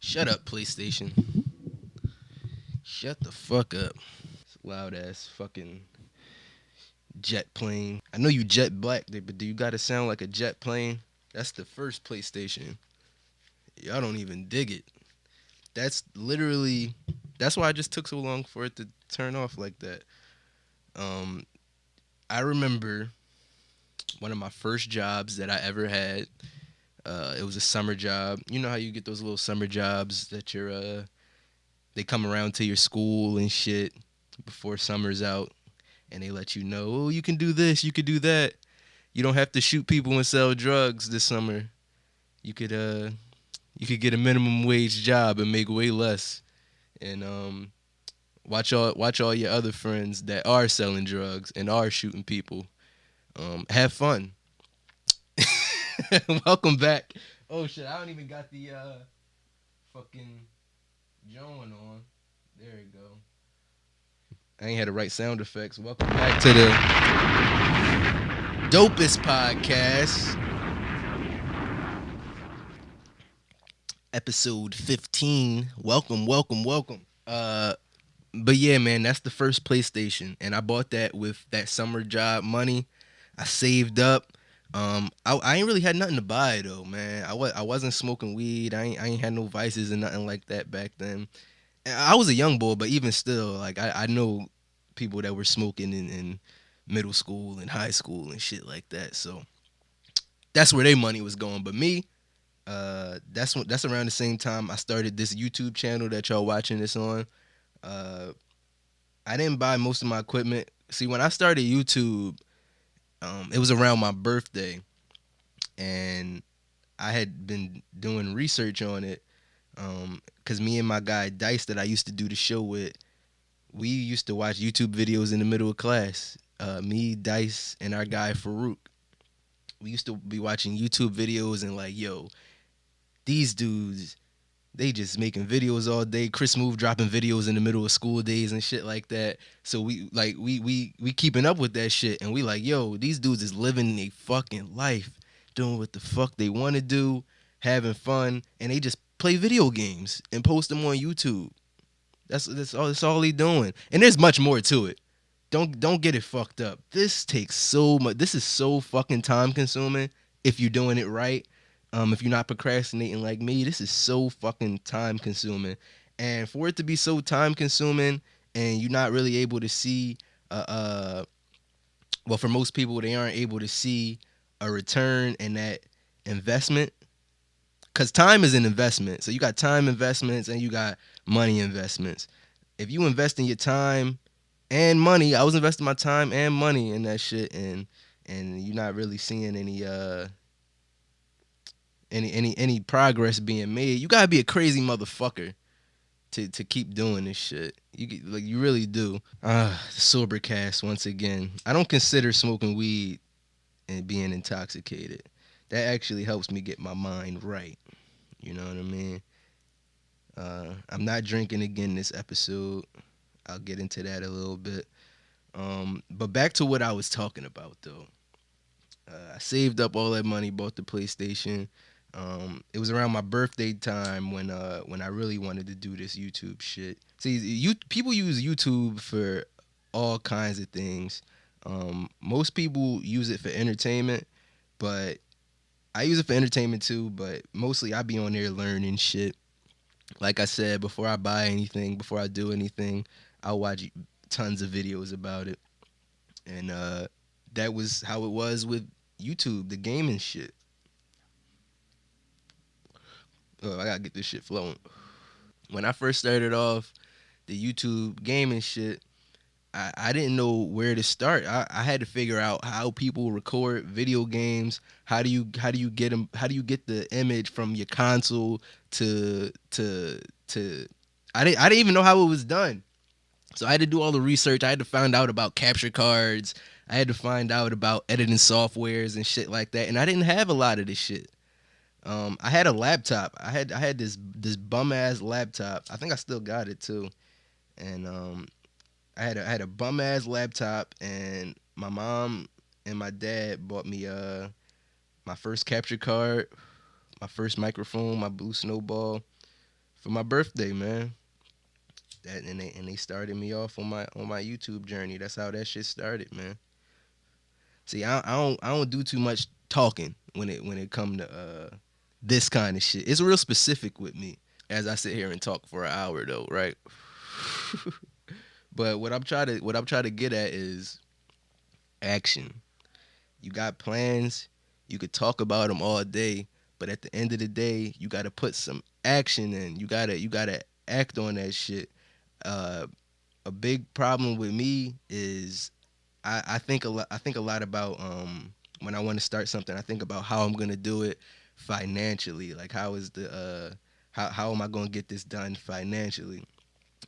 Shut up, PlayStation. Shut the fuck up. It's a loud ass fucking jet plane. I know you jet black, but do you gotta sound like a jet plane? That's the first PlayStation. Y'all don't even dig it. That's literally. That's why it just took so long for it to turn off like that. Um, I remember one of my first jobs that I ever had. It was a summer job. You know how you get those little summer jobs that they come around to your school and shit before summer's out, and they let you know, oh, you can do this, you could do that. You don't have to shoot people and sell drugs this summer. You could you could get a minimum wage job and make way less, and watch all your other friends that are selling drugs and are shooting people. Have fun. Welcome back. Oh shit, I don't even got the fucking joint on. There you go. I ain't had the right sound effects. Welcome back to the Dopest podcast, episode 15. Welcome, welcome, welcome. But yeah, man, that's the first PlayStation, and I bought that with that summer job money. I saved up. I ain't really had nothing to buy though, man. I wasn't smoking weed. I ain't had no vices and nothing like that back then. I was a young boy, but even still, like I know people that were smoking in middle school and high school and shit like that. So that's where their money was going. But me, that's around the same time I started this YouTube channel that y'all watching this on. Uh, I didn't buy most of my equipment. See, when I started YouTube, it was around my birthday, and I had been doing research on it. Cause me and my guy Dice that I used to do the show with, we used to watch YouTube videos in the middle of class. Me, Dice, and our guy Farouk. We used to be watching YouTube videos and like, yo, these dudes, they just making videos all day. Chris Move dropping videos in the middle of school days and shit like that. So we keeping up with that shit, and we like, yo, these dudes is living a fucking life, doing what the fuck they want to do, having fun, and they just play video games and post them on YouTube. That's all they doing. And there's much more to it. Don't get it fucked up. This takes so much. This is so fucking time consuming if you're doing it right. If you're not procrastinating like me, this is so fucking time consuming. And for it to be so time consuming and you're not really able to see well, for most people they aren't able to see a return in that investment, because time is an investment. So you got time investments and you got money investments. If you invest in your time and money, I was investing my time and money in that shit, and you're not really seeing any progress being made. You gotta be a crazy motherfucker to keep doing this shit. You really do. Sobercast once again. I don't consider smoking weed and being intoxicated. That actually helps me get my mind right. You know what I mean? I'm not drinking again this episode. I'll get into that a little bit. But back to what I was talking about though. I saved up all that money, bought the PlayStation. It was around my birthday time when I really wanted to do this YouTube shit. See, people use YouTube for all kinds of things. Most people use it for entertainment, but I use it for entertainment too. But mostly I be on there learning shit. Like I said, before I buy anything, before I do anything, I'll watch tons of videos about it. And that was how it was with YouTube, the gaming shit. Oh, I gotta get this shit flowing. When I first started off the YouTube gaming shit, I didn't know where to start. I had to figure out how people record video games. How do you get them? How do you get the image from your console to I didn't even know how it was done. So I had to do all the research. I had to find out about capture cards. I had to find out about editing softwares and shit like that. And I didn't have a lot of this shit. I had a laptop. I had this bum ass laptop. I think I still got it too. And I had a bum ass laptop, and my mom and my dad bought me my first capture card, my first microphone, my blue snowball for my birthday, man. That and they started me off on my YouTube journey. That's how that shit started, man. See, I don't do too much talking when it come to this kind of shit. It's real specific with me as I sit here and talk for an hour though, right? But what I'm trying to get at is action. You got plans, you could talk about them all day, but at the end of the day, you got to put some action in. You got to act on that shit. Uh, a big problem with me is I think a lot. I think a lot about when I want to start something. I think about how I'm gonna do it financially. Like how is the how am I gonna get this done financially?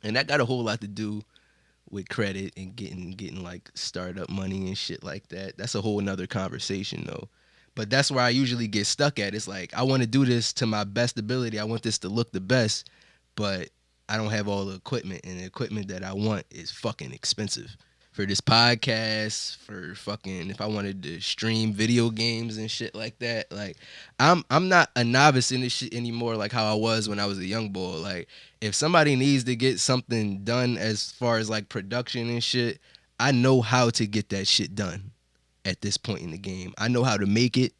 And that got a whole lot to do with credit and getting like startup money and shit like that. That's a whole nother conversation though. But that's where I usually get stuck at. It's like I want to do this to my best ability. I want this to look the best, but I don't have all the equipment, and the equipment that I want is fucking expensive. For this podcast, for fucking if I wanted to stream video games and shit like that. Like I'm not a novice in this shit anymore like how I was when I was a young boy. Like if somebody needs to get something done as far as like production and shit, I know how to get that shit done at this point in the game. I know how to make it.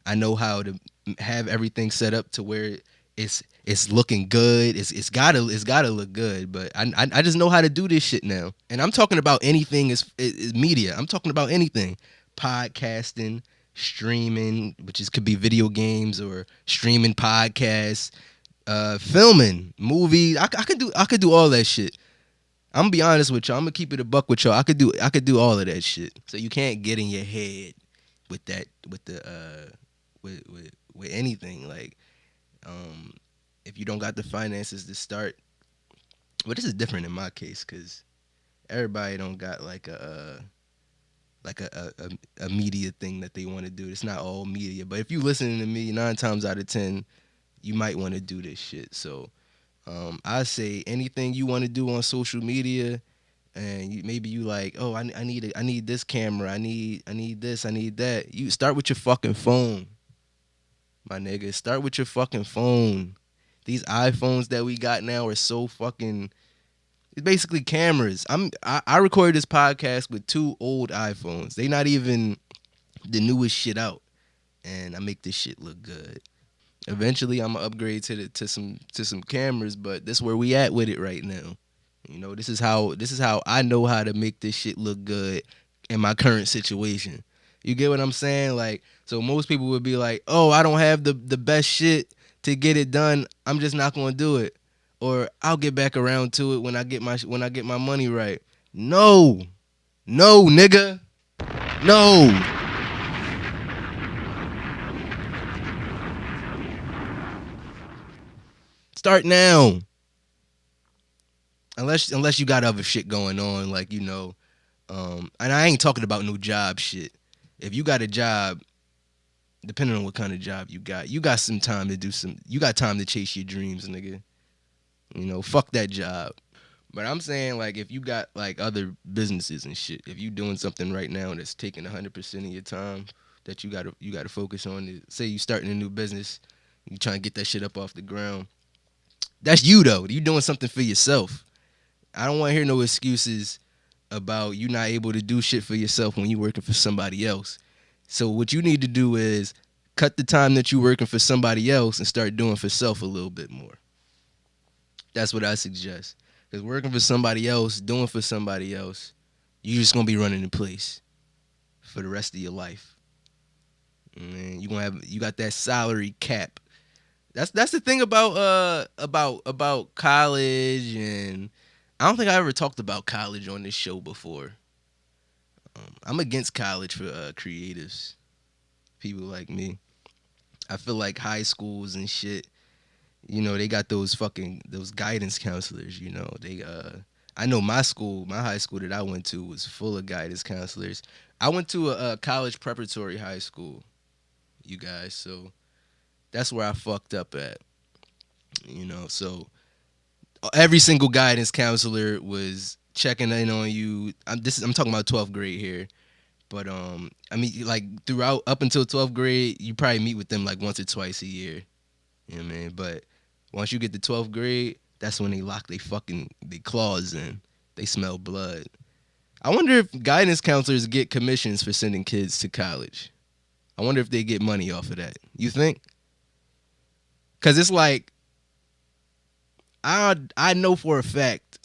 I know how to have everything set up to where it's looking good. It's gotta look good. But I just know how to do this shit now. And I'm talking about anything is media. I'm talking about anything, podcasting, streaming, which is could be video games or streaming podcasts, filming, movies. I could do all that shit. I'm gonna be honest with y'all. I'm gonna keep it a buck with y'all. I could do all of that shit. So you can't get in your head with that with the with anything like um if you don't got the finances to start. Well, this is different in my case because everybody don't got like a media thing that they want to do. It's not all media, but if you listening to me 9 times out of 10, you might want to do this shit. So I say anything you want to do on social media, and maybe you like, oh, I need this camera, I need this, I need that. You start with your fucking phone, my nigga. Start with your fucking phone. These iPhones that we got now are so fucking. It's basically cameras. I recorded this podcast with two old iPhones. They not even the newest shit out, and I make this shit look good. Eventually, I'm gonna upgrade to some cameras, but this is where we at with it right now. You know, this is how I know how to make this shit look good in my current situation. You get what I'm saying? Like, so most people would be like, "Oh, I don't have the best shit to get it done. I'm just not gonna do it, or I'll get back around to it when I get my money right." No, no, nigga, no. Start now. Unless you got other shit going on, like and I ain't talking about no job shit. If you got a job, depending on what kind of job you got some time to do some. You got time to chase your dreams, nigga. Fuck that job. But I'm saying like if you got like other businesses and shit, if you doing something right now that's taking 100% of your time that you gotta focus on. Say you starting a new business, you trying to get that shit up off the ground. That's you though. You doing something for yourself. I don't want to hear no excuses about you not able to do shit for yourself when you working for somebody else. So what you need to do is cut the time that you working for somebody else and start doing for self a little bit more. That's what I suggest. Because working for somebody else, doing for somebody else, you just gonna be running in place for the rest of your life. And you got that salary cap. That's the thing about college, and I don't think I ever talked about college on this show before. I'm against college for creatives, people like me. I feel like high schools and shit, they got those guidance counselors. I know my high school that I went to was full of guidance counselors. I went to a college preparatory high school, you guys. So that's where I fucked up at. So every single guidance counselor was checking in on you. I'm talking about 12th grade here. But I mean, like throughout up until 12th grade, you probably meet with them like once or twice a year. You know what I mean? But Once you get to 12th grade, that's when they lock they claws in. They smell blood. I wonder if guidance counselors get commissions for sending kids to college. I wonder if they get money off of that. You think? Cause it's like I know for a fact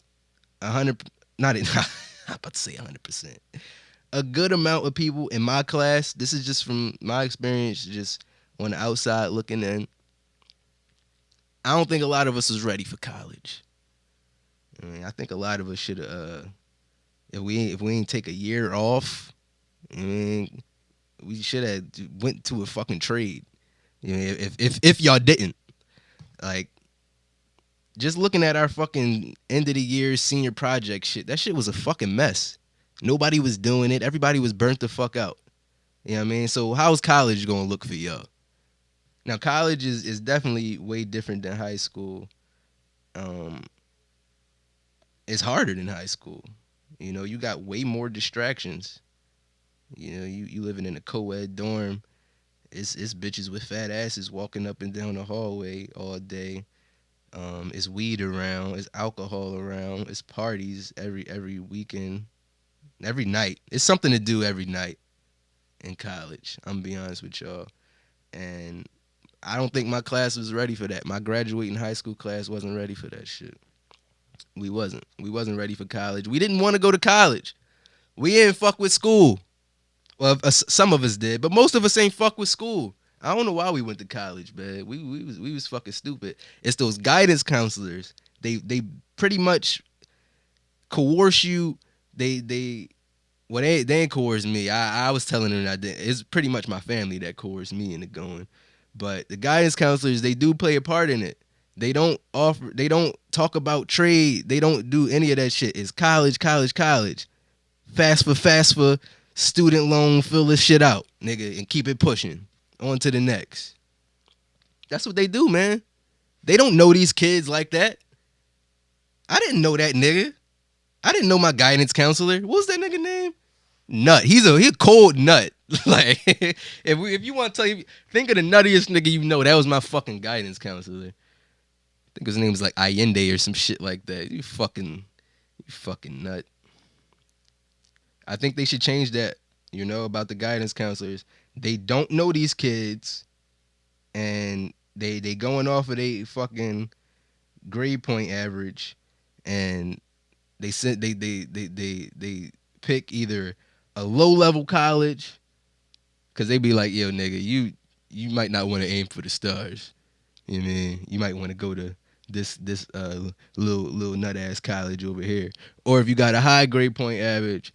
100 not I'm about to say 100%. A good amount of people in my class, this is just from my experience, just on the outside looking in. I don't think a lot of us is ready for college. I mean, I think a lot of us should if we ain't take a year off, I mean, we should have went to a fucking trade. You know, if y'all didn't, like, just looking at our fucking end of the year senior project shit, that shit was a fucking mess. Nobody was doing it. Everybody was burnt the fuck out. You know what I mean? So how's college gonna look for y'all? Now college is definitely way different than high school. Um, it's harder than high school. You know, you got way more distractions. You know, you living in a co-ed dorm. It's bitches with fat asses walking up and down the hallway all day. It's weed around. It's alcohol around. It's parties every weekend, every night. It's something to do every night in college. I'm gonna be honest with y'all, and I don't think my class was ready for that. My graduating high school class wasn't ready for that shit. We wasn't. We wasn't ready for college. We didn't want to go to college. We didn't fuck with school. Well, some of us did, but most of us ain't fuck with school. I don't know why we went to college, man. We was fucking stupid. It's those guidance counselors. They pretty much coerce you. They ain't coerce me. I was telling them that it's pretty much my family that coerced me into going. But the guidance counselors, they do play a part in it. They don't talk about trade. They don't do any of that shit. It's college, college, college. Fast for student loan, fill this shit out, nigga, and keep it pushing. On to the next. That's what they do, man. They don't know these kids like that. I didn't know that nigga. I didn't know my guidance counselor. What was that nigga name? Nut. He's a cold nut. Like, if you want to tell you, think of the nuttiest nigga you know. That was my fucking guidance counselor. I think his name was like Allende or some shit like that. You fucking nut. I think they should change that, about the guidance counselors. They don't know these kids, and they going off of a fucking grade point average, and they pick either a low level college, because they be like, yo nigga, you might not want to aim for the stars. You know what I mean? You might want to go to this little nut ass college over here. Or if you got a high grade point average,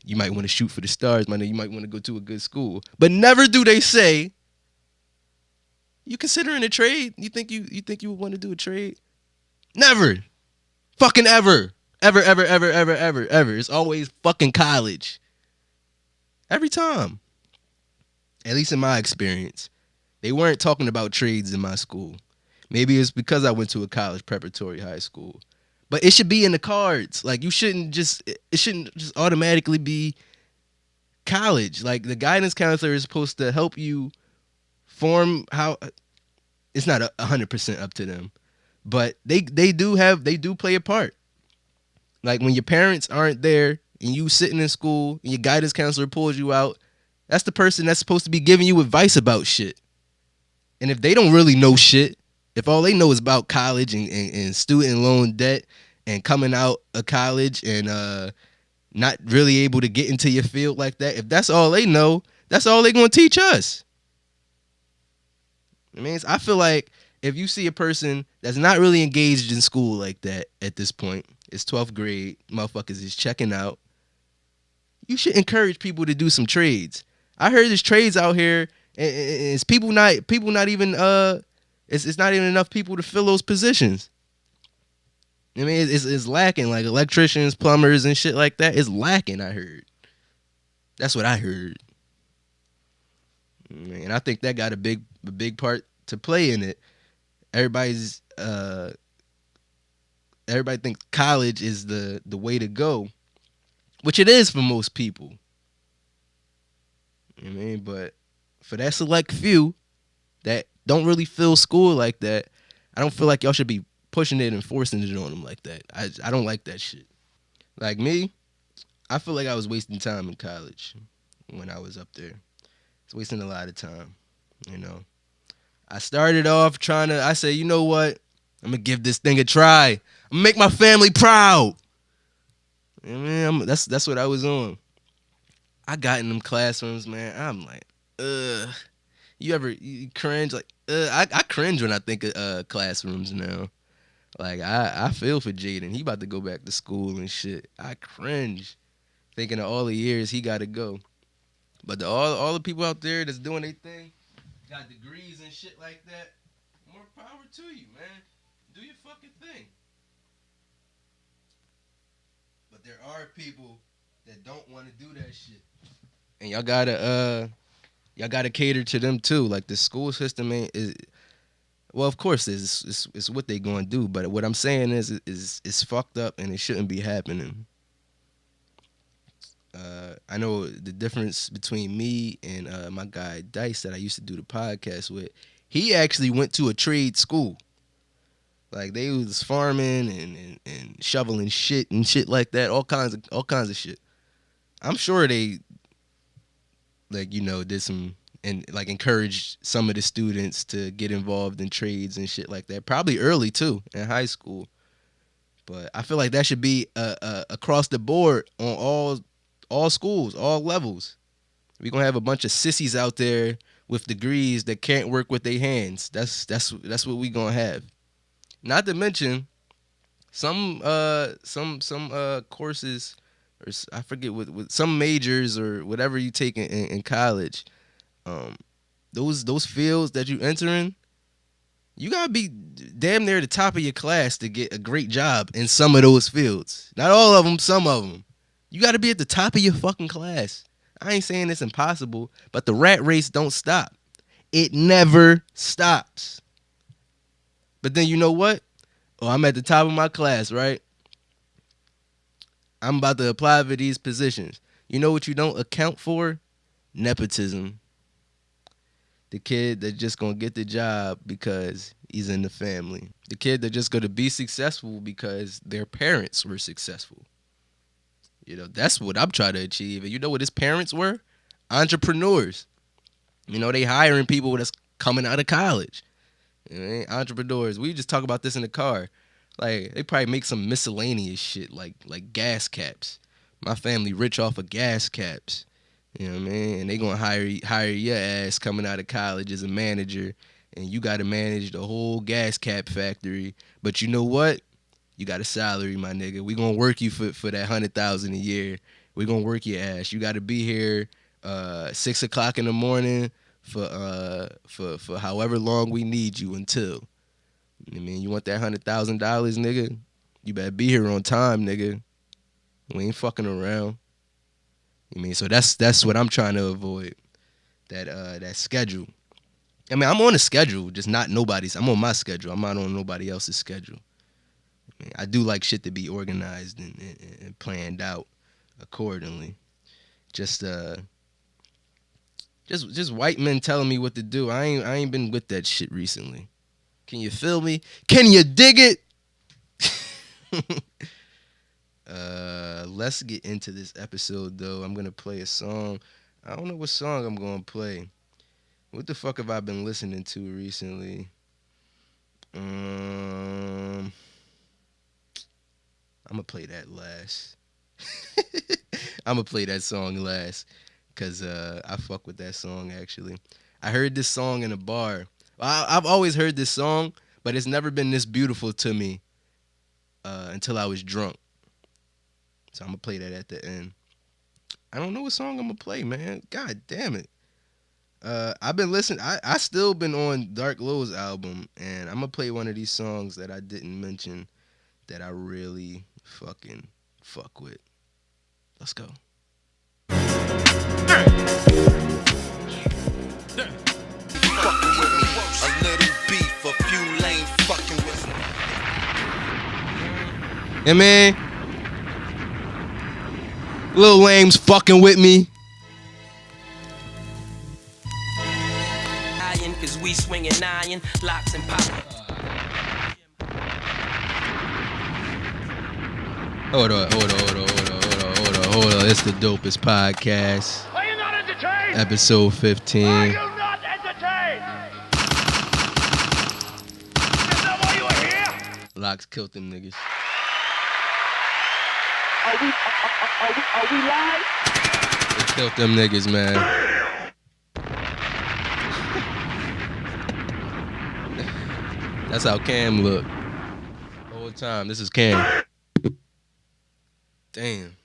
you might want to shoot for the stars, man. You might want to go to a good school. But never do they say, you considering a trade? You think you would want to do a trade? Never. Fucking ever. Ever, ever, ever, ever, ever, ever. It's always fucking college. Every time. At least in my experience. They weren't talking about trades in my school. Maybe it's because I went to a college preparatory high school. But it should be in the cards. Like, it shouldn't just automatically be college. Like, the guidance counselor is supposed to help you form how. It's not 100% up to them, but they do play a part. Like, when your parents aren't there and you sitting in school and your guidance counselor pulls you out, that's the person that's supposed to be giving you advice about shit. And if they don't really know shit, if all they know is about college and student loan debt and coming out of college and not really able to get into your field like that, if that's all they know, that's all they're going to teach us. I mean, I feel like if you see a person that's not really engaged in school like that at this point, it's 12th grade, motherfuckers is checking out, you should encourage people to do some trades. I heard there's trades out here, and it's people not even it's not even enough people to fill those positions. I mean, it's lacking, like electricians, plumbers, and shit like that. It's lacking, I heard. That's what I heard. And I think that got a big part to play in it. Everybody thinks college is the way to go, which it is for most people. You know what I mean? But for that select few that don't really feel school like that, I don't feel like y'all should be pushing it and forcing it on them like that. I don't like that shit. Like me, I feel like I was wasting time in college when I was up there. It's wasting a lot of time, you know. I started off I said, you know what? I'm going to give this thing a try. I'm going to make my family proud. And man, that's what I was on. I got in them classrooms, man. I'm like, ugh. You cringe? Like, I cringe when I think of classrooms now. Like, I feel for Jaden. He about to go back to school and shit. I cringe thinking of all the years he got to go. But all the people out there that's doing their thing, got degrees and shit like that, more power to you, man. Do your fucking thing. But there are people that don't want to do that shit. And y'all gotta cater to them too. Like the school system is well, of course it's what they gonna do. But what I'm saying is it's fucked up and it shouldn't be happening. I know the difference between me and my guy Dice that I used to do the podcast with. He actually went to a trade school. Like they was farming and shoveling shit and shit like that. All kinds of shit. I'm sure they did some and like encouraged some of the students to get involved in trades and shit like that. Probably early too in high school. But I feel like that should be across the board on all schools, all levels. We're gonna have a bunch of sissies out there with degrees that can't work with their hands. That's what we gonna have. Not to mention some courses, or I forget with some majors or whatever you take in college. Those fields that you entering, you gotta be damn near the top of your class to get a great job in some of those fields. Not all of them, some of them. You gotta be at the top of your fucking class. I ain't saying it's impossible, but the rat race don't stop. It never stops. But then you know what? Oh, I'm at the top of my class, right? I'm about to apply for these positions. You know what you don't account for? Nepotism. The kid that's just gonna get the job because he's in the family. The kid that's just gonna be successful because their parents were successful. You know, that's what I'm trying to achieve. And you know what his parents were? Entrepreneurs. You know, they hiring people that's coming out of college. You know, entrepreneurs. We just talk about this in the car. Like, they probably make some miscellaneous shit like gas caps. My family rich off of gas caps. You know what I mean? And they gonna hire your ass coming out of college as a manager, and you gotta manage the whole gas cap factory. But you know what? You got a salary, my nigga. We gonna work you for that $100,000 a year. We gonna work your ass. You gotta be here 6 o'clock in the morning for however long we need you until. I mean, you want that $100,000, nigga? You better be here on time, nigga. We ain't fucking around. I mean, so that's what I'm trying to avoid. That schedule. I mean, I'm on a schedule, just not nobody's. I'm on my schedule. I'm not on nobody else's schedule. I mean, I do like shit to be organized and planned out accordingly. Just white men telling me what to do. I ain't been with that shit recently. Can you feel me? Can you dig it? Let's get into this episode though. I'm gonna play a song. I don't know what song I'm gonna play. What the fuck have I been listening to recently? I'm gonna play that last. I'm gonna play that song last, cause I fuck with that song actually. I heard this song in a bar. I've always heard this song, but it's never been this beautiful to me until I was drunk. So I'm gonna play that at the end. I don't know what song I'm gonna play, man. God damn it. I've been listening. I still been on Dark Low's album, and I'm gonna play one of these songs that I didn't mention that I really fucking fuck with. Let's go. A little beef, a few lanes fucking with me. Yeah, man. Lil Lame's fucking with me. Cause we swinging iron, locks and pop. Hold on, hold on, hold on, hold on, hold on, hold on, hold on. It's the Dopest podcast, Are you not entertained? episode Are 15. you not entertained? Is that why you are here? Locks killed them niggas. Are we live? They killed them niggas, man. That's how Cam look. Whole time. This is Cam. Damn.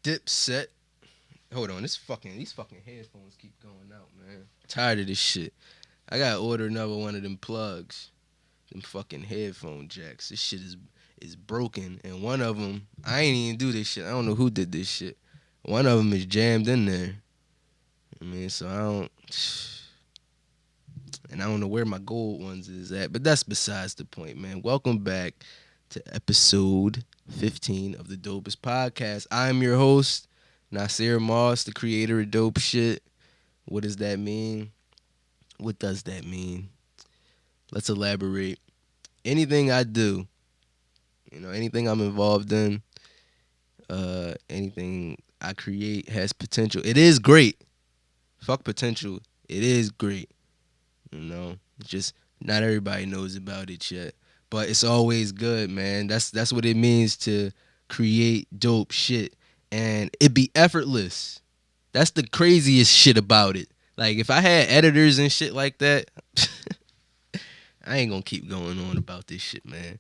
Dipset. Hold on. These fucking headphones keep going out, man. Tired of this shit. I gotta order another one of them plugs. Them fucking headphone jacks. This shit is broken, and one of them, I ain't even do this shit. I don't know who did this shit. One of them is jammed in there. I mean, so and I don't know where my gold ones is at, but that's besides the point, man. Welcome back to episode 15 of the Dopest podcast. I am your host, Nasir Moss, the creator of Dope Shit. What does that mean? What does that mean? Let's elaborate. Anything I do, anything I'm involved in, anything I create has potential. It is great. Fuck potential. It is great. Just not everybody knows about it yet. But it's always good, man. That's what it means to create dope shit. And it be effortless. That's the craziest shit about it. Like if I had editors and shit like that, I ain't gonna keep going on about this shit, man.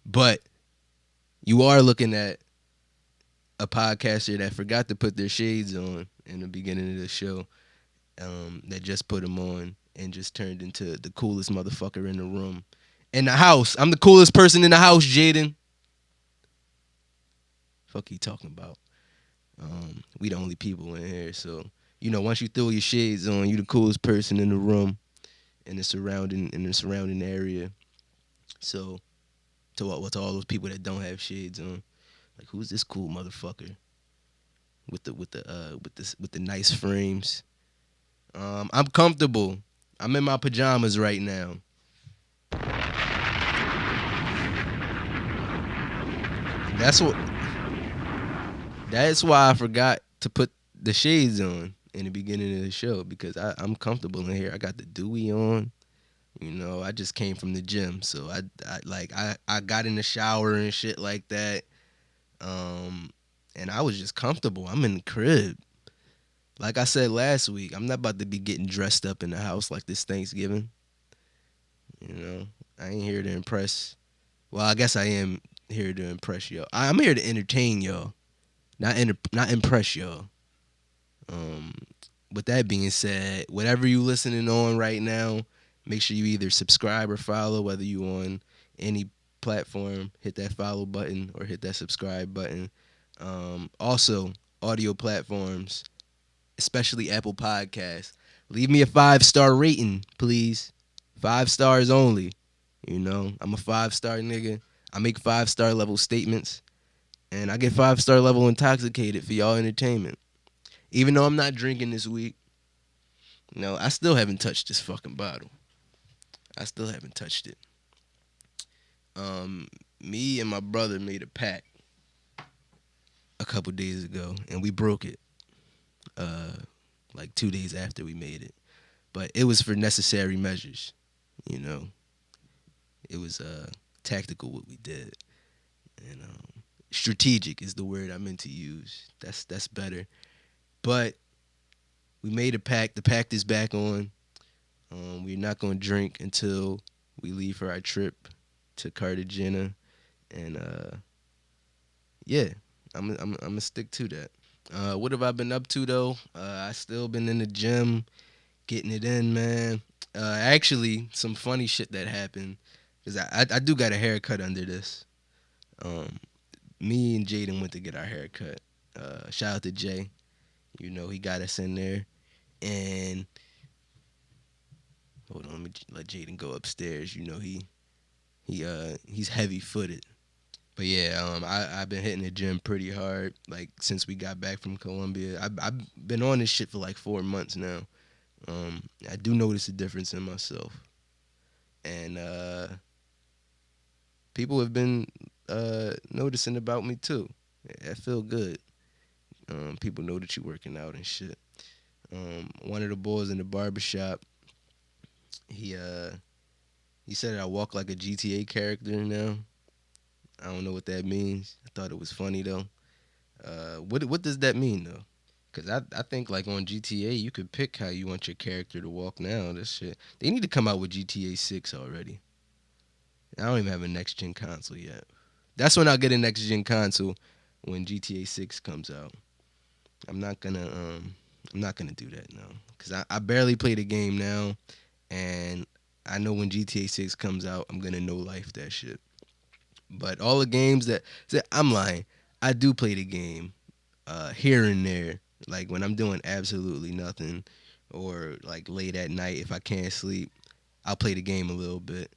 But you are looking at a podcaster that forgot to put their shades on in the beginning of the show, that just put them on and just turned into the coolest motherfucker in the room. In the house. I'm the coolest person in the house, Jaden. Fuck you talking about? We the only people in here, so once you throw your shades on, you the coolest person in the room in the surrounding area. So to all those people that don't have shades on, like who's this cool motherfucker with the nice frames? I'm comfortable. I'm in my pajamas right now. That's what. That's why I forgot to put the shades on in the beginning of the show because I'm comfortable in here. I got the dewy on. I just came from the gym, so I got in the shower and shit like that. And I was just comfortable. I'm in the crib. Like I said last week, I'm not about to be getting dressed up in the house like this Thanksgiving. I ain't here to impress. Well, I guess I am here to impress y'all. I'm here to entertain y'all, not impress y'all. Um, with that being said, whatever you listening on right now, make sure you either subscribe or follow, whether you on any platform, hit that follow button or hit that subscribe button. Also, audio platforms, especially Apple Podcasts. Leave me a 5-star rating, please. 5 stars only. I'm a 5-star nigga. I make 5-star level statements, and I get 5-star level intoxicated for y'all entertainment. Even though I'm not drinking this week, I still haven't touched this fucking bottle. I still haven't touched it. Me and my brother made a pact a couple days ago, and we broke it. Like 2 days after we made it, but it was for necessary measures. You know, it was tactical what we did, and strategic is the word I meant to use. That's better. But we made a pact. The pact is back on. We're not going to drink until we leave for our trip to Cartagena, and yeah, I'm gonna stick to that. What have I been up to though? I still been in the gym, getting it in, man. Actually, some funny shit that happened because I do got a haircut under this. Me and Jaden went to get our haircut. Shout out to Jay. He got us in there, and hold on, let me let Jaden go upstairs. He's heavy footed. But yeah, I've been hitting the gym pretty hard, like since we got back from Colombia. I've been on this shit for like 4 months now. I do notice a difference in myself, and people have been noticing about me too. I feel good. People know that you're working out and shit. One of the boys in the barbershop, he uh he said I walk like a GTA character now. I don't know what that means. I thought it was funny though. What does that mean though? Cause I think like on GTA you could pick how you want your character to walk now. This shit they need to come out with GTA 6 already. I don't even have a next gen console yet. That's when I'll get a next gen console when GTA 6 comes out. I'm not gonna I'm not gonna do that now because I barely play the game now, and I know when GTA 6 comes out, I'm gonna no life that shit. But all the games I'm lying, I do play the game here and there, like when I'm doing absolutely nothing, or like late at night if I can't sleep, I'll play the game a little bit.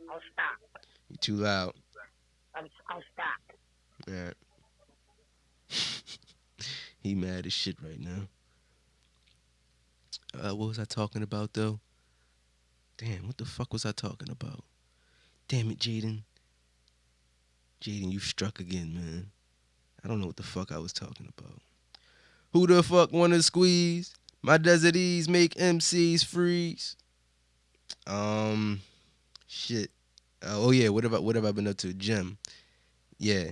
I'll stop. You too loud. I'll stop. Yeah, he mad as shit right now. What was I talking about though? Damn, what the fuck was I talking about? Damn it, Jaden. Jaden, you struck again, man. I don't know what the fuck I was talking about. Who the fuck wanna squeeze? My desert ease make MCs freeze. Um, shit. Oh yeah, what have I been up to? Gym. Yeah.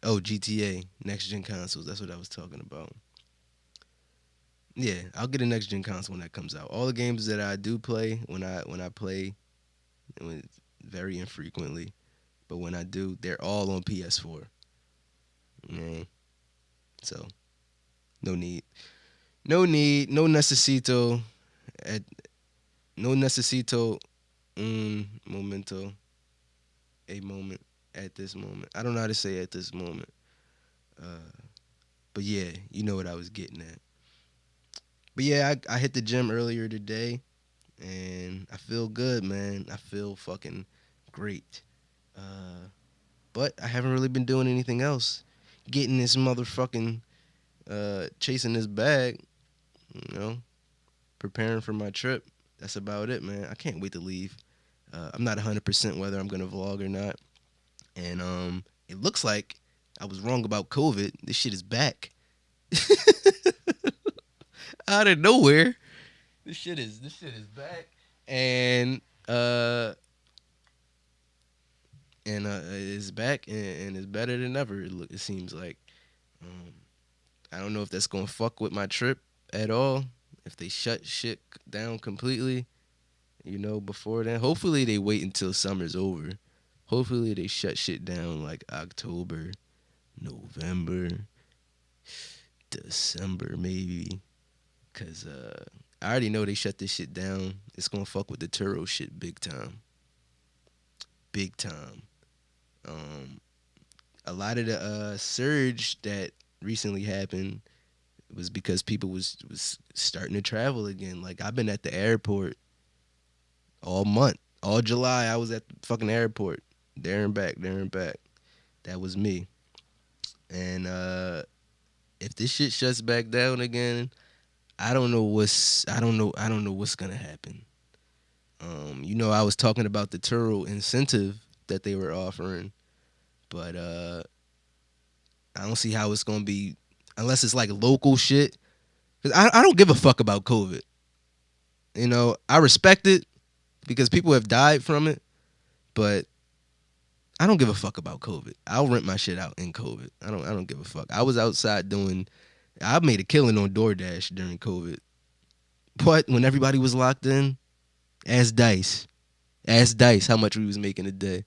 GTA next gen consoles. That's what I was talking about. Yeah, I'll get a next gen console when that comes out. All the games that I do play when I play, very infrequently, but when I do, they're all on PS4. Yeah. So no need, no need, no necesito, at, no necesito un momento, a moment at this moment. I don't know how to say at this moment. Uh, but yeah, you know what I was getting at. But yeah, I hit the gym earlier today, and I feel good, man. I feel fucking great. Uh, but I haven't really been doing anything else. Getting this motherfucking chasing this bag, you know, preparing for my trip. That's about it, man. I can't wait to leave. I'm not 100% whether I'm gonna vlog or not, and it looks like I was wrong about COVID. This shit is back out of nowhere. This shit is back, and uh it's back and it's better than ever. It seems like. Um, I don't know if that's gonna fuck with my trip at all. If they shut shit down completely, before then. Hopefully they wait until summer's over. Hopefully they shut shit down like October, November, December maybe. Cause I already know they shut this shit down. It's gonna fuck with the Turo shit big time. Big time. Um, a lot of the surge that recently happened was because people was starting to travel again. Like I've been at the airport all month, all July. I was at the fucking airport, there and back, there and back. That was me. And if this shit shuts back down again, I don't know what's gonna happen. I was talking about the Turo incentive that they were offering, but I don't see how it's gonna be unless it's like local shit. Cause I don't give a fuck about COVID. I respect it because people have died from it, but I don't give a fuck about COVID. I'll rent my shit out in COVID. I don't give a fuck. I was outside doing I made a killing on DoorDash during COVID. But when everybody was locked in, ask Dice. Ask Dice how much we was making a day.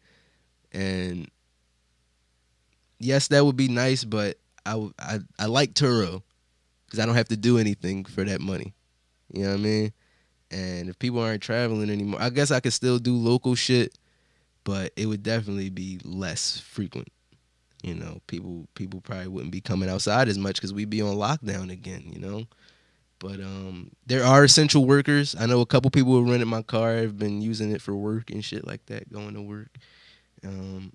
And yes, that would be nice, but I like Turo because I don't have to do anything for that money. You know what I mean? And if people aren't traveling anymore, I guess I could still do local shit, but it would definitely be less frequent. People probably wouldn't be coming outside as much because we'd be on lockdown again. But there are essential workers. I know a couple people who rented my car have been using it for work and shit like that, going to work. Um,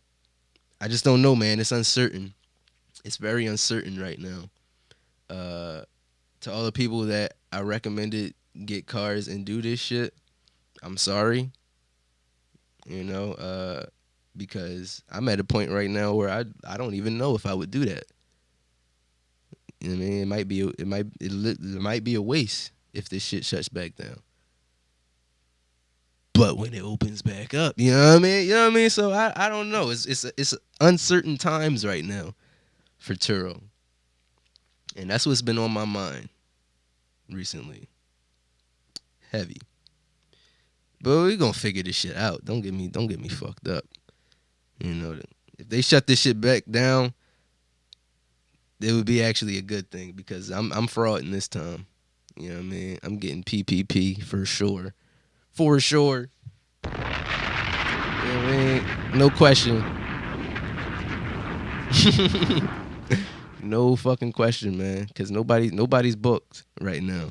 I just don't know, man. It's uncertain. It's very uncertain right now. Uh, To all the people that I recommended get cars and do this shit, I'm sorry. You know, because I'm at a point right now where I don't even know if I would do that. You know what I mean? It might be a waste if this shit shuts back down. But when it opens back up, you know what I mean? You know what I mean? So I don't know. It's uncertain times right now for Turo, and that's what's been on my mind recently. Heavy, but we gonna figure this shit out. Don't get me fucked up. You know, if they shut this shit back down, it would be actually a good thing because I'm frauding this time. You know what I mean? I'm getting PPP for sure, for sure. You know what I mean? No question. No fucking question, man. Cause nobody's booked right now.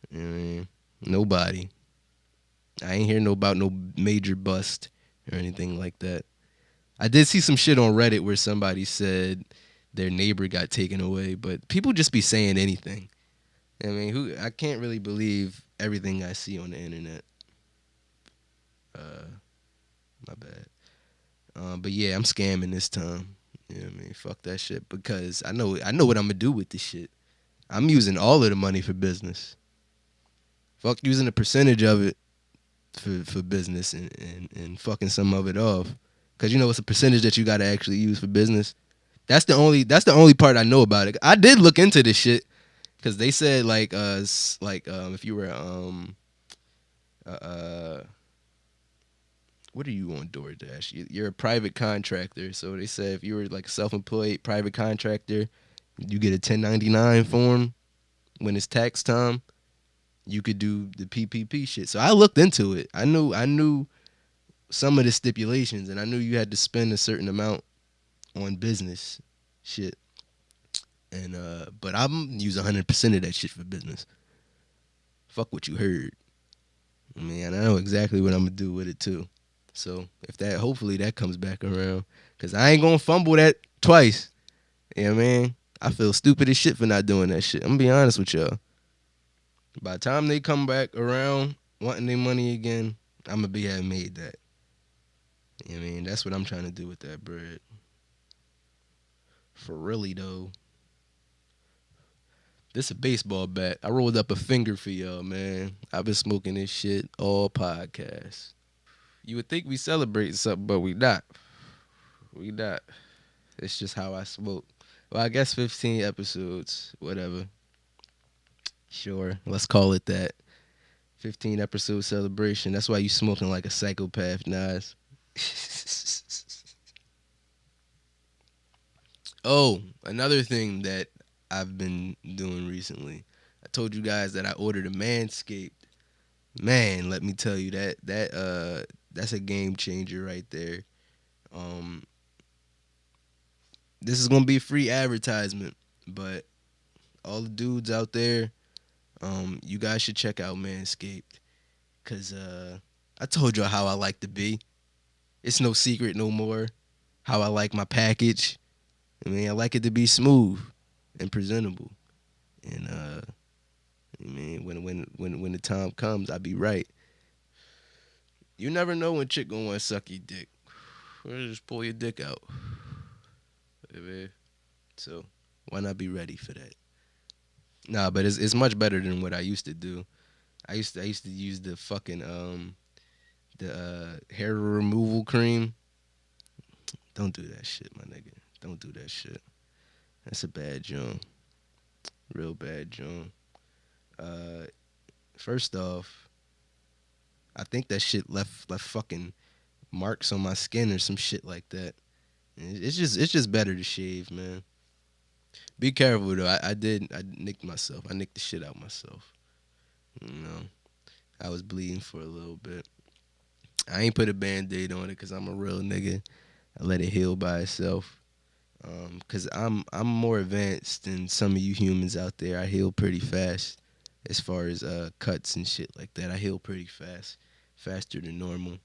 You know what I mean? Nobody. I ain't hear no about no major bust or anything like that. I did see some shit on Reddit where somebody said their neighbor got taken away, but people just be saying anything. I mean, I can't really believe everything I see on the internet. Uh, my bad. But yeah, I'm scamming this time. You know what I mean? Fuck that shit because I know what I'm gonna do with this shit. I'm using all of the money for business. Fuck using a percentage of it for business and fucking some of it off. Cause you know it's a percentage that you gotta actually use for business. That's the only part I know about it. I did look into this shit because they said like if you were uh, uh what are you on DoorDash? You're a private contractor, so they said if you were like a self-employed private contractor, you get a 1099 form when it's tax time. You could do the PPP shit. So I looked into it. I knew some of the stipulations, and I knew you had to spend a certain amount on business shit. And but I'm using 100% of that shit for business. Fuck what you heard. I mean, I know exactly what I'm gonna do with it too. So if that, hopefully that comes back around, cause I ain't gonna fumble that twice. You know what I mean? I feel stupid as shit for not doing that shit. I'm gonna be honest with y'all. By the time they come back around wanting their money again, I'm gonna be having made that. You know what I mean? That's what I'm trying to do with that bread. For really though. This a baseball bat. I rolled up a finger for y'all, man. I've been smoking this shit all podcast. You would think we celebrate something, but we not. We not. It's just how I smoke. Well, I guess 15 episodes, whatever. Sure, let's call it that. 15 episode celebration. That's why you smoking like a psychopath, Nas. Oh, another thing that I've been doing recently. I told you guys that I ordered a Manscaped. Man, let me tell you that's a game changer right there. Um, this is gonna be a free advertisement, but all the dudes out there, you guys should check out Manscaped, cause I told y'all how I like to be. It's no secret no more. How I like my package. I mean, I like it to be smooth and presentable, and I mean, when the time comes, I be right. You never know when chick gonna want to suck your dick, or just pull your dick out. I mean, so why not be ready for that? Nah, but it's much better than what I used to do. I used to use the fucking the hair removal cream. Don't do that shit, my nigga. Don't do that shit. That's a bad joint. Real bad joint. Uh, first off, I think that shit left fucking marks on my skin or some shit like that. It's just better to shave, man. Be careful though. I nicked myself. I nicked the shit out myself. You know, I was bleeding for a little bit. I ain't put a band-aid on it because I'm a real nigga. I let it heal by itself. Cause I'm more advanced than some of you humans out there. I heal pretty fast as far as cuts and shit like that. I heal pretty fast, faster than normal.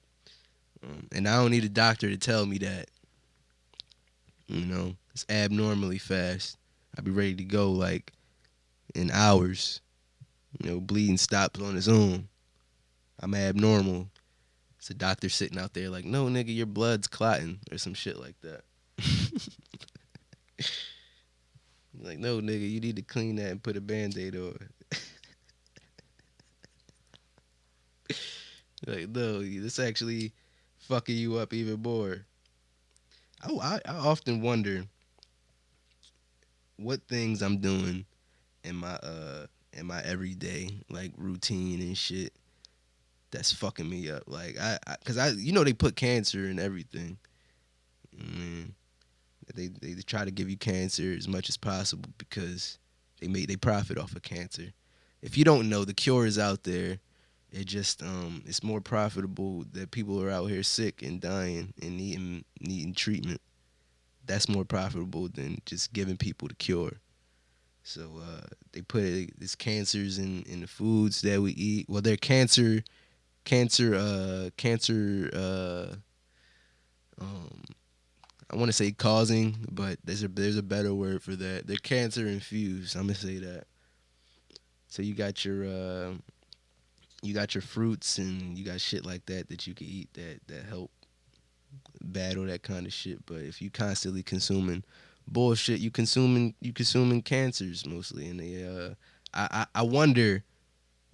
And I don't need a doctor to tell me that. You know, it's abnormally fast. I be ready to go like in hours. Bleeding stops on its own. I'm abnormal. It's a doctor sitting out there like, no, nigga, your blood's clotting or some shit like that. Like, no, nigga, you need to clean that and put a band-aid on. Like, no, this actually fucking you up even more. I often wonder what things I'm doing in my everyday like routine and shit that's fucking me up. Like cause they put cancer in everything. Mm, they try to give you cancer as much as possible because they profit off of cancer. If you don't know, the cure is out there. It just it's more profitable that people are out here sick and dying and needing treatment. That's more profitable than just giving people the cure. So they put these cancers in the foods that we eat. Well, they're cancer. Um, I want to say causing, but there's a better word for that. They're cancer infused. I'm gonna say that. So you got your fruits and you got shit like that you can eat that help battle that kind of shit. But if you constantly consuming bullshit, you consuming cancers mostly, and I wonder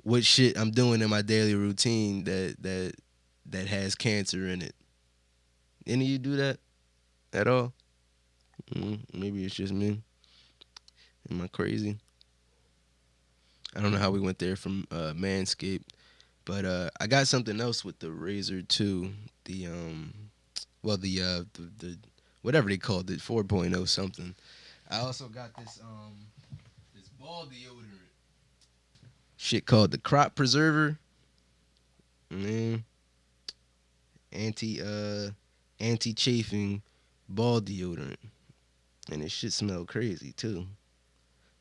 what shit I'm doing in my daily routine that has cancer in it. Any of you do that at all? Maybe it's just me. Am I crazy? I don't know how we went there from Manscaped, but I got something else with the razor too. The the whatever they called it, 4.0 something. I also got this ball deodorant shit called the crop preserver. Man, anti anti chafing ball deodorant, and it shit smell crazy too.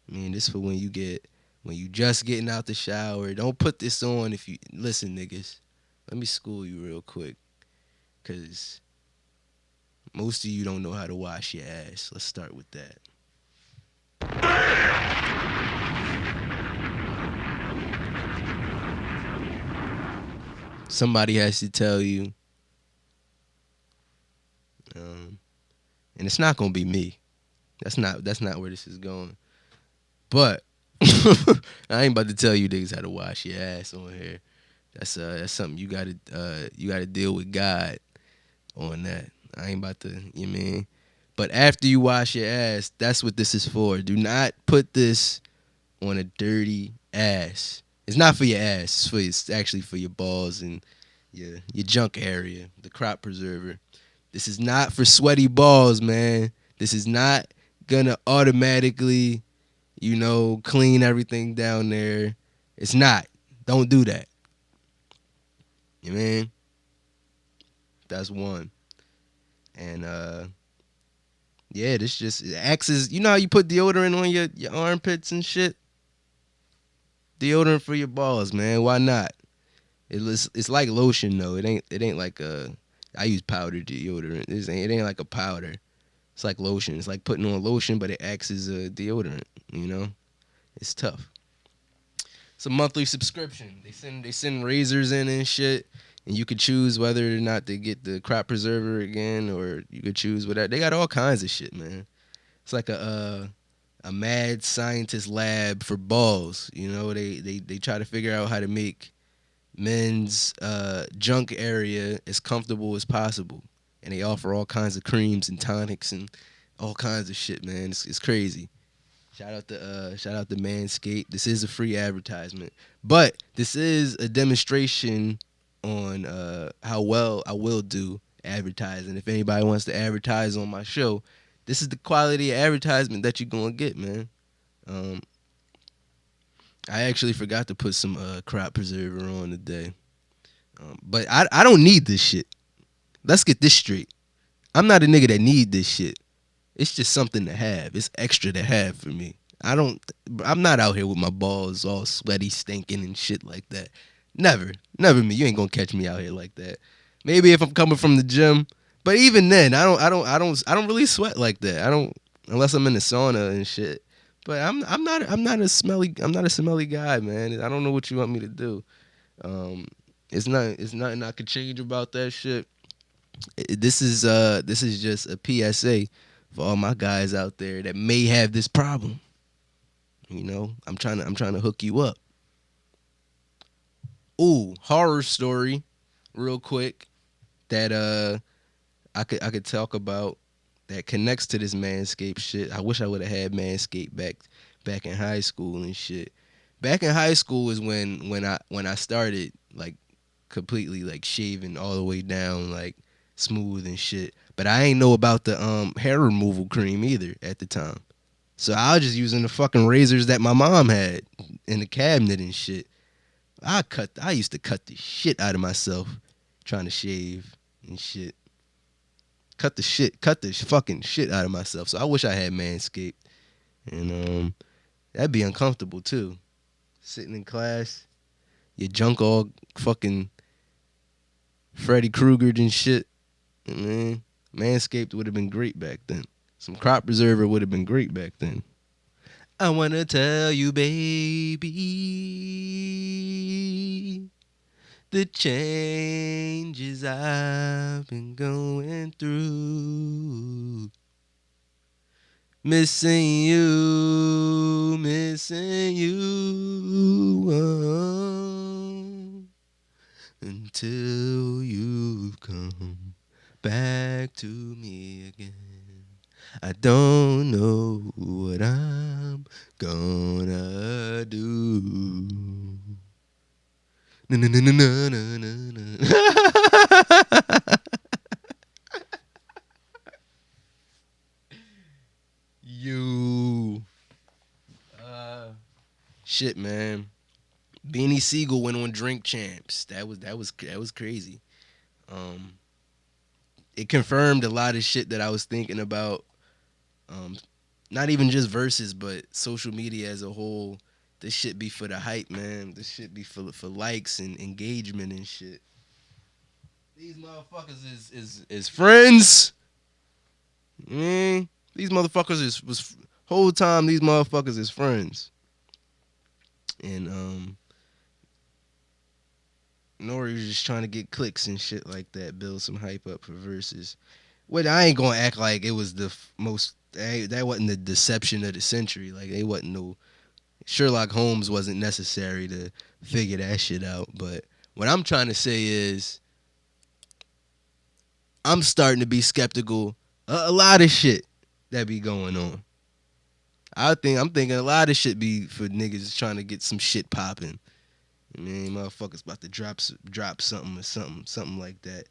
I mean, this for when you just getting out the shower. Don't put this on if you listen, niggas. Let me school you real quick, cause most of you don't know how to wash your ass. Let's start with that. Somebody has to tell you, um, and it's not gonna be me. That's not where this is going. But I ain't about to tell you niggas how to wash your ass on here. That's something you gotta deal with God on that. I ain't about to, you know what I mean? But after you wash your ass, that's what this is for. Do not put this on a dirty ass. It's not for your ass. It's actually for your balls and your junk area, the crop preserver. This is not for sweaty balls, man. This is not gonna automatically, clean everything down there. It's not. Don't do that. You know what I mean? That's one. And yeah, this just it acts as how you put deodorant on your armpits and shit. Deodorant for your balls, man. Why not? It's like lotion though. It ain't like a. I use powder deodorant. It ain't like a powder. It's like lotion. It's like putting on lotion, but it acts as a deodorant. It's tough. It's a monthly subscription. They send razors in and shit, and you could choose whether or not to get the crop preserver again, or you could choose whatever. They got all kinds of shit, man. It's like a mad scientist lab for balls. They try to figure out how to make men's junk area as comfortable as possible, and they offer all kinds of creams and tonics and all kinds of shit, man. It's crazy. Shout out to Manscaped. This is a free advertisement, but this is a demonstration on how well I will do advertising. If anybody wants to advertise on my show, this is the quality of advertisement that you're gonna get, man. Um, I actually forgot to put some crop preserver on today, but I don't need this shit. Let's get this straight. I'm not a nigga that need this shit. It's just something to have. It's extra to have for me. I'm not out here with my balls all sweaty, stinking and shit like that. Never me. You ain't gonna catch me out here like that. Maybe if I'm coming from the gym, but even then, I don't really sweat like that. I don't unless I'm in the sauna and shit. But I'm not a smelly guy, man. I don't know what you want me to do. Um, it's nothing I could change about that shit. This is just a PSA for all my guys out there that may have this problem. You know, I'm trying to hook you up. Ooh, horror story, real quick that I could talk about that connects to this Manscaped shit. I wish I would have had Manscaped back in high school and shit. Back in high school is when I started like completely like shaving all the way down like smooth and shit. But I ain't know about the hair removal cream either at the time. So I was just using the fucking razors that my mom had in the cabinet and shit. I used to cut the shit out of myself trying to shave and shit. Cut the fucking shit out of myself. So I wish I had Manscaped. And that'd be uncomfortable too. Sitting in class, your junk all fucking Freddy Krueger and shit. Man, Manscaped would have been great back then. Some crop preserver would have been great back then. I wanna tell you, baby, the changes I've been going through. Missing you, until you've come back to me again. I don't know what I'm gonna do. Na, na, na, na, na, na, na, na. You. Shit, man. Beanie Siegel went on Drink Champs. That was crazy. Um, it confirmed a lot of shit that I was thinking about. Um, not even just verses, but social media as a whole. This shit be for the hype, man. This shit be for likes and engagement and shit. These motherfuckers is friends. These motherfuckers is was whole time. These motherfuckers is friends. And Nori was just trying to get clicks and shit like that, build some hype up for verses. Well, I ain't gonna act like it was the most. That wasn't the deception of the century. Like they wasn't no Sherlock Holmes wasn't necessary to figure that shit out. But what I'm trying to say is, I'm starting to be skeptical of a lot of shit that be going on. I'm thinking a lot of shit be for niggas trying to get some shit popping. I mean, motherfuckers about to drop something or something like that.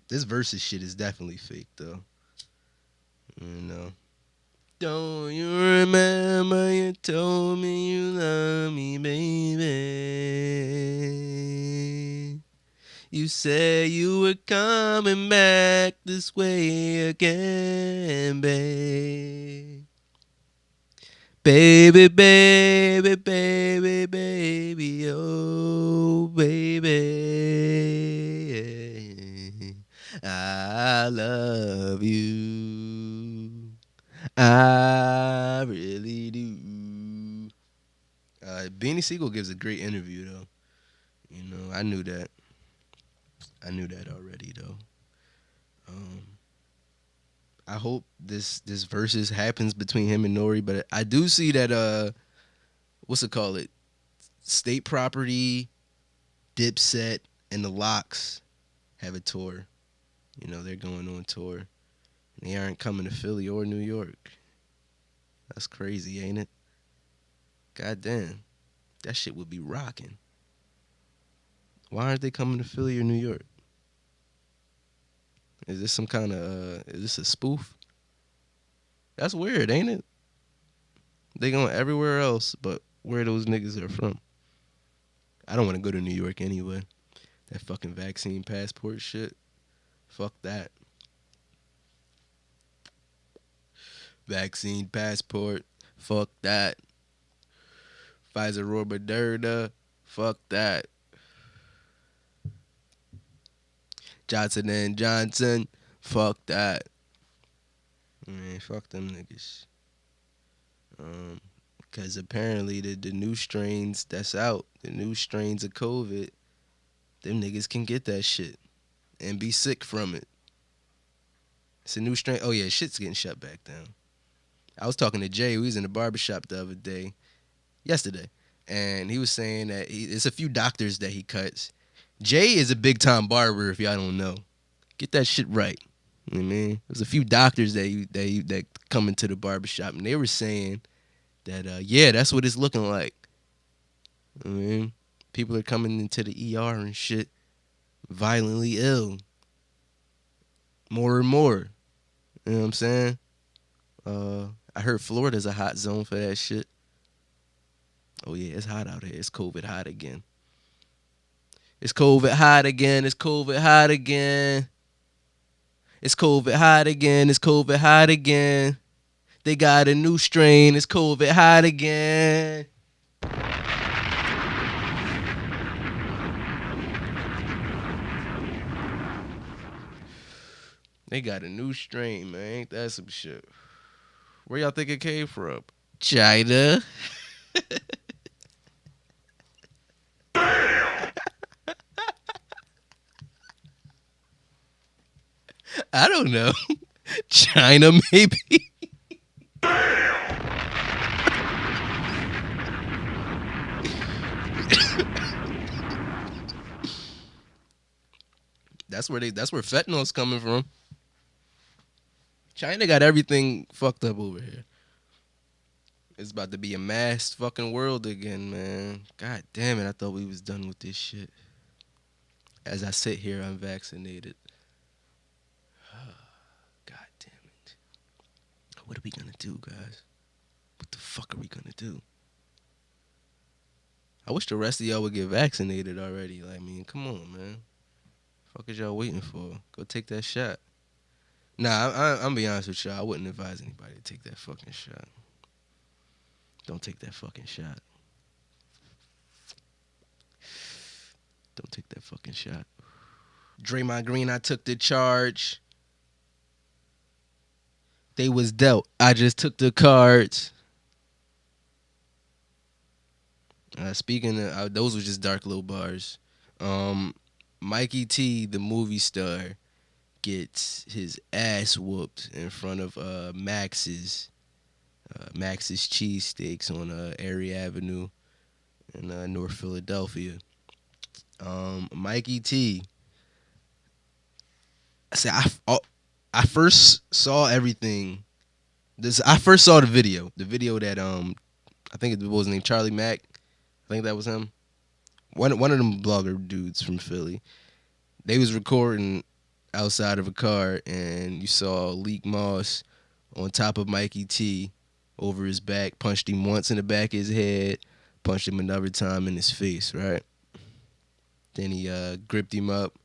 This versus shit is definitely fake though. You know. Don't you remember you told me you love me, baby? You said you were coming back this way again, babe. Baby, baby, baby, baby, oh, baby. I love you. I really do. Beanie Siegel gives a great interview, though. You know, I knew that. I knew that already, though. Um, I hope this versus happens between him and Nori, but I do see that what's it called? It State Property, Dipset, and the Locks have a tour. You know, they're going on tour. They aren't coming to Philly or New York. That's crazy, ain't it? God damn. That shit would be rocking. Why aren't they coming to Philly or New York? Is this some kind of is this a spoof? That's weird, ain't it? They going everywhere else but where those niggas are from. I don't want to go to New York anyway. That fucking vaccine passport shit. Fuck that. Vaccine passport. Fuck that. Pfizer Moderna. Fuck that. Johnson and Johnson. Fuck that. Man, fuck them niggas. Because apparently the new strains that's out, the new strains of COVID, them niggas can get that shit and be sick from it. It's a new strain. Oh yeah, shit's getting shut back down. I was talking to Jay. We was in the barbershop the other day, yesterday, and he was saying that it's a few doctors that he cuts. Jay is a big time barber. If y'all don't know, get that shit right. You know what I mean, there's a few doctors that come into the barbershop, and they were saying that yeah, that's what it's looking like. You know what I mean, people are coming into the ER and shit, violently ill, more and more. You know what I'm saying? I heard Florida's a hot zone for that shit. Oh yeah, it's hot out here. It's COVID hot again. It's COVID hot again. It's COVID hot again. It's COVID hot again. It's COVID hot again. They got a new strain. It's COVID hot again. They got a new strain, man. Ain't that some shit? Where y'all think it came from? China. I don't know. China, maybe. That's where fentanyl's coming from. China got everything fucked up over here. It's about to be a masked fucking world again, man. God damn it, I thought we was done with this shit. As I sit here unvaccinated. God damn it. What are we gonna do, guys? What the fuck are we gonna do? I wish the rest of y'all would get vaccinated already. Like, I mean, come on, man. Fuck is y'all waiting for? Go take that shot. Nah, I'm gonna be honest with y'all. I wouldn't advise anybody to take that fucking shot. Don't take that fucking shot. Don't take that fucking shot. Draymond Green, I took the charge. They was dealt. I just took the cards. Speaking of, those were just dark little bars. Mikey T, the movie star, gets his ass whooped in front of Max's cheesesteaks on Erie Avenue in North Philadelphia. Mikey T. I first saw everything. I first saw the video that I think it was named Charlie Mack. I think that was him. One of them blogger dudes from Philly. They was recording outside of a car, and you saw Leak Moss on top of Mikey T over his back, punched him once in the back of his head, punched him another time in his face, right? Then he gripped him up,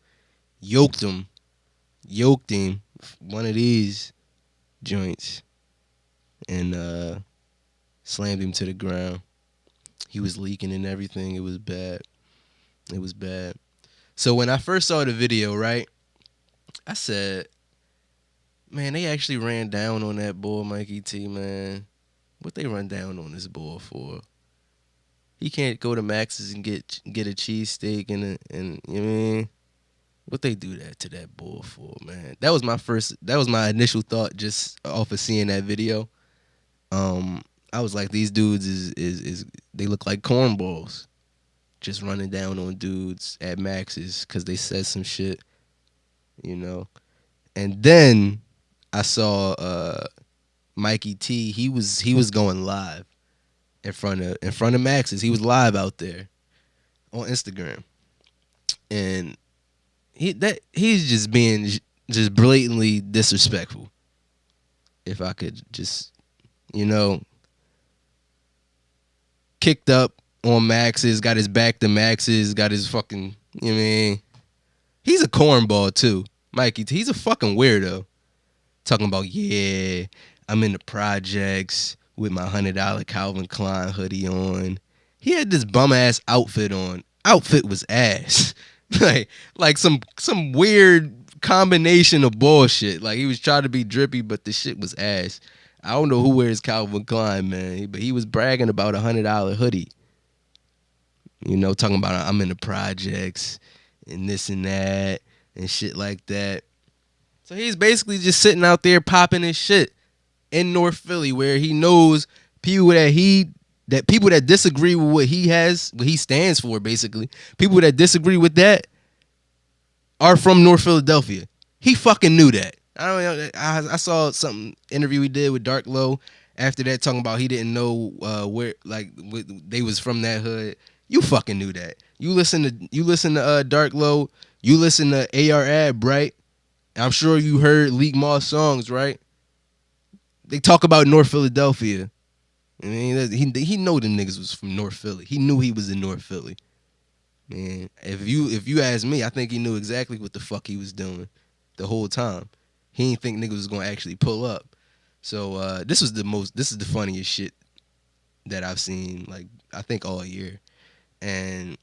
yoked him, one of these joints, and slammed him to the ground. He was leaking and everything. It was bad. It was bad. So when I first saw the video, right, I said, man, they actually ran down on that boy, Mikey T, man. What they run down on this boy for? He can't go to Max's and get a cheesesteak and you know what I mean? What they do that to that boy for, man? That was my initial thought just off of seeing that video. I was like, these dudes is they look like cornballs, just running down on dudes at Max's because they said some shit, you know. And then I saw Mikey T. He was going live in front of Max's. He was live out there on Instagram, and he's just being just blatantly disrespectful. If I could just, you know, kicked up on Max's, got his back to Max's, got his fucking, you know what I mean? He's a cornball too, Mikey T. He's a fucking weirdo. Talking about, yeah, I'm in the projects with my $100 Calvin Klein hoodie on. He had this bum ass outfit on. Outfit was ass. like some weird combination of bullshit. Like he was trying to be drippy, but the shit was ass. I don't know who wears Calvin Klein, man, but he was bragging about $100 hoodie. Talking about I'm in the projects and this and that and shit like that. So he's basically just sitting out there popping his shit in North Philly, where he knows people that people that disagree with what he stands for, basically. People that disagree with that are from North Philadelphia. He fucking knew that. I don't know. I saw something interview he did with Dark Low after that, talking about he didn't know where they was from that hood. You fucking knew that. You listen to Dark Low. You listen to AR Ab, right? I'm sure you heard Leak Moss songs, right? They talk about North Philadelphia. I mean, he know the niggas was from North Philly. He knew he was in North Philly. Man, if you ask me, I think he knew exactly what the fuck he was doing the whole time. He didn't think niggas was gonna actually pull up. So this is the funniest shit that I've seen, like, I think all year. And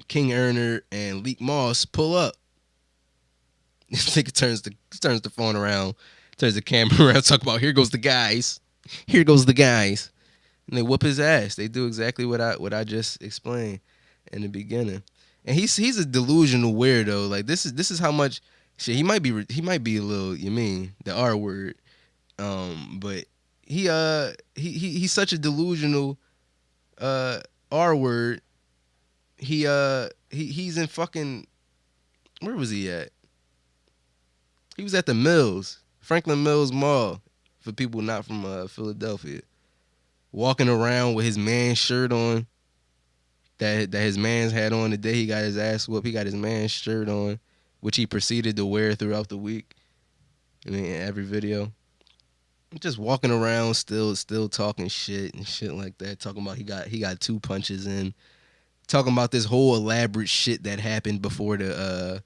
King Erner and Leak Moss pull up. This nigga turns the phone around, turns the camera around, talk about, here goes the guys. Here goes the guys. And they whoop his ass. They do exactly what I just explained in the beginning. And he's a delusional weirdo. Like, this is how much shit he might be a little, you mean, the R word. But he's such a delusional R word. He's in fucking, where was he at? He was at the Mills, Franklin Mills Mall, for people not from Philadelphia. Walking around with his man's shirt on, that his man's had on the day he got his ass whooped. He got his man's shirt on, which he proceeded to wear throughout the week. I mean, in every video. Just walking around, still talking shit and shit like that. Talking about he got 2 punches in. Talking about this whole elaborate shit that happened before the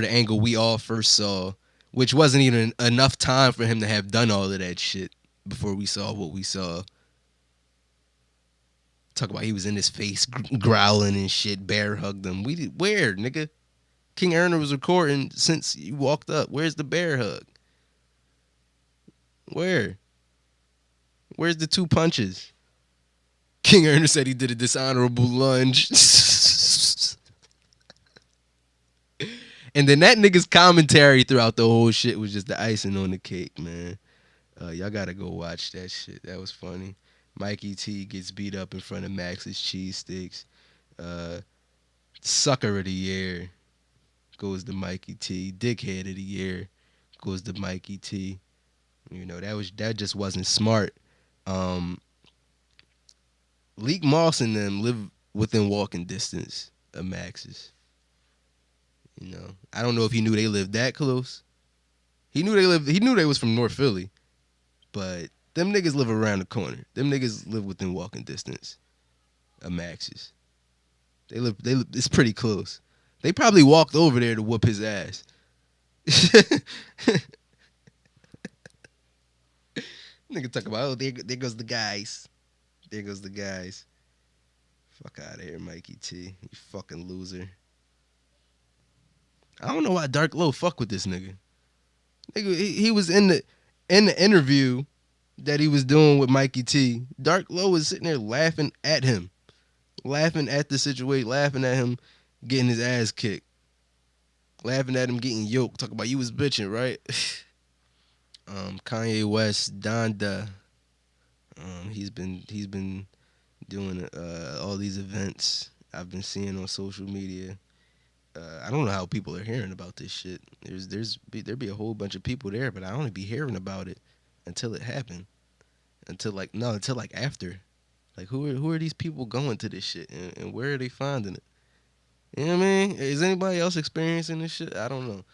angle we all first saw, which wasn't even enough time for him to have done all of that shit before we saw what we saw. Talk about he was in his face growling and shit, bear hugged him. Where, nigga? King Erner was recording since you walked up. Where's the bear hug? Where? Where's the 2 punches? King Erner said he did a dishonorable lunge. And then that nigga's commentary throughout the whole shit was just the icing on the cake, man. Y'all gotta go watch that shit. That was funny. Mikey T gets beat up in front of Max's cheesesteaks. Sucker of the year goes to Mikey T. Dickhead of the year goes to Mikey T. That just wasn't smart. Leak Moss and them live within walking distance of Max's. I don't know if he knew they lived that close. He knew they was from North Philly, but them niggas live around the corner. Them niggas live within walking distance of Max's. They live. It's pretty close. They probably walked over there to whoop his ass. Nigga talk about, oh, there goes the guys. There goes the guys. Fuck out of here, Mikey T. You fucking loser. I don't know why Dark Low fuck with this nigga. Nigga, he was in the interview that he was doing with Mikey T. Dark Low was sitting there laughing at him, laughing at the situation, laughing at him getting his ass kicked, laughing at him getting yoked. Talk about, you was bitching, right? Kanye West, Donda. He's been doing all these events I've been seeing on social media. I don't know how people are hearing about this shit. There'd be a whole bunch of people there, but I only be hearing about it until it happened. Until like after. Like, who are these people going to this shit, and where are they finding it? You know what I mean? Is anybody else experiencing this shit? I don't know.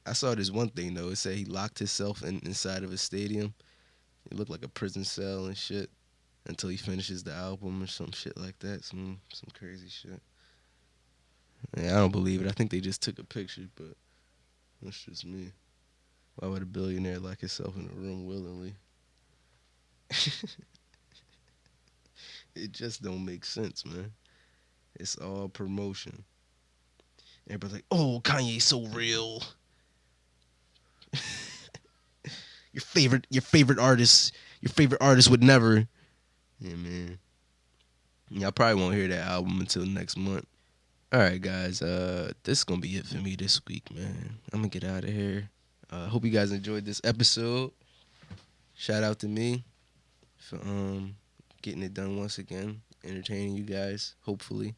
I saw this one thing though. It said he locked himself inside of a stadium. It looked like a prison cell and shit until he finishes the album or some shit like that. Some crazy shit. Yeah, I don't believe it. I think they just took a picture, but that's just me. Why would a billionaire lock himself in a room willingly? It just don't make sense, man. It's all promotion. Everybody's like, oh, Kanye's so real. your favorite artist would never. Yeah, man. Y'all probably won't hear that album until next month. All right, guys. This is gonna be it for me this week, man. I'm gonna get out of here. Hope you guys enjoyed this episode. Shout out to me for getting it done once again, entertaining you guys. Hopefully,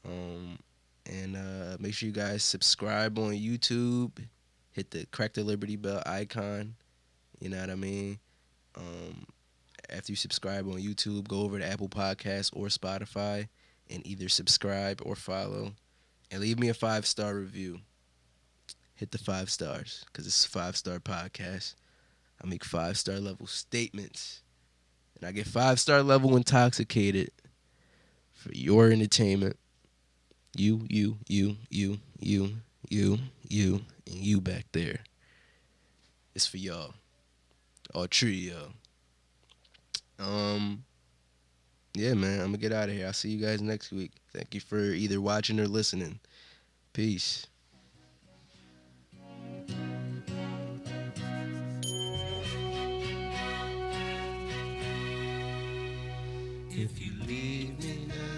and make sure you guys subscribe on YouTube. Hit the crack the Liberty Bell icon. You know what I mean. Um, After you subscribe on YouTube, go over to Apple Podcasts or Spotify and either subscribe or follow and leave me a 5-star review. Hit the 5 stars because it's a 5-star podcast. I make 5-star level statements and I get 5-star level intoxicated for your entertainment. You, and you back there. It's for y'all. All true, y'all. Yeah, man, I'm gonna get out of here. I'll see you guys next week. Thank you for either watching or listening. Peace. If you leave me now.